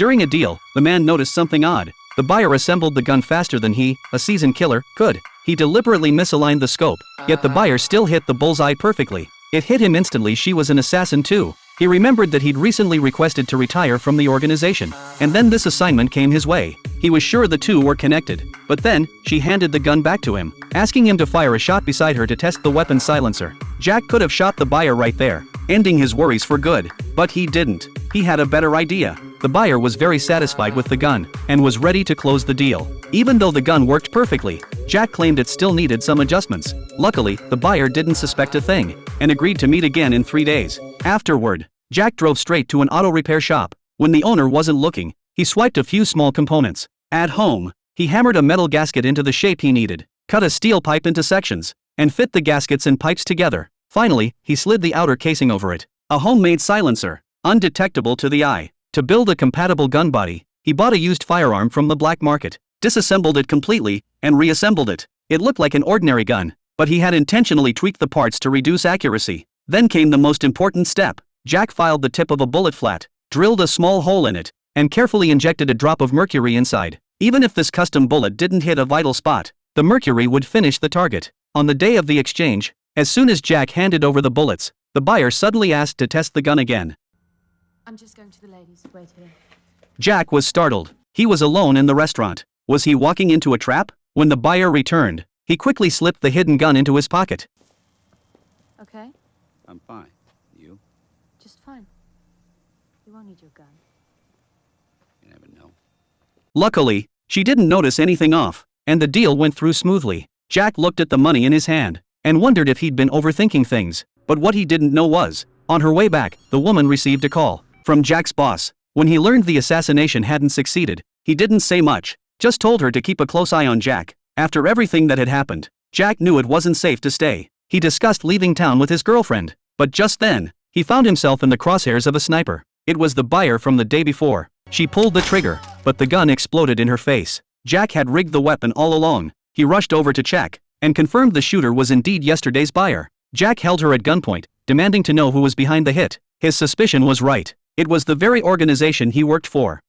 During a deal, the man noticed something odd. The buyer assembled the gun faster than he, a seasoned killer, could. He deliberately misaligned the scope, yet the buyer still hit the bullseye perfectly. It hit him instantly. She was an assassin too. He remembered that he'd recently requested to retire from the organization, and then this assignment came his way. He was sure the two were connected, but then, she handed the gun back to him, asking him to fire a shot beside her to test the weapon silencer. Jack could have shot the buyer right there, ending his worries for good, but he didn't. He had a better idea. The buyer was very satisfied with the gun, and was ready to close the deal. Even though the gun worked perfectly, Jack claimed it still needed some adjustments. Luckily, the buyer didn't suspect a thing, and agreed to meet again in 3 days. Afterward, Jack drove straight to an auto repair shop. When the owner wasn't looking, he swiped a few small components. At home, he hammered a metal gasket into the shape he needed, cut a steel pipe into sections, and fit the gaskets and pipes together. Finally, he slid the outer casing over it. A homemade silencer, undetectable to the eye. To build a compatible gun body, he bought a used firearm from the black market, disassembled it completely, and reassembled it. It looked like an ordinary gun, but he had intentionally tweaked the parts to reduce accuracy. Then came the most important step. Jack filed the tip of a bullet flat, drilled a small hole in it, and carefully injected a drop of mercury inside. Even if this custom bullet didn't hit a vital spot, the mercury would finish the target. On the day of the exchange, as soon as Jack handed over the bullets, the buyer suddenly asked to test the gun again. I'm just going to the ladies. Wait here. Jack was startled. He was alone in the restaurant. Was he walking into a trap? When the buyer returned, he quickly slipped the hidden gun into his pocket. Okay? I'm fine. You? Just fine. You won't need your gun. You never know. Luckily, she didn't notice anything off, and the deal went through smoothly. Jack looked at the money in his hand, and wondered if he'd been overthinking things. But what he didn't know was, on her way back, the woman received a call from Jack's boss. When he learned the assassination hadn't succeeded, he didn't say much, just told her to keep a close eye on Jack. After everything that had happened, Jack knew it wasn't safe to stay. He discussed leaving town with his girlfriend, but just then, he found himself in the crosshairs of a sniper. It was the buyer from the day before. She pulled the trigger, but the gun exploded in her face. Jack had rigged the weapon all along. He rushed over to check, and confirmed the shooter was indeed yesterday's buyer. Jack held her at gunpoint, demanding to know who was behind the hit. His suspicion was right. It was the very organization he worked for.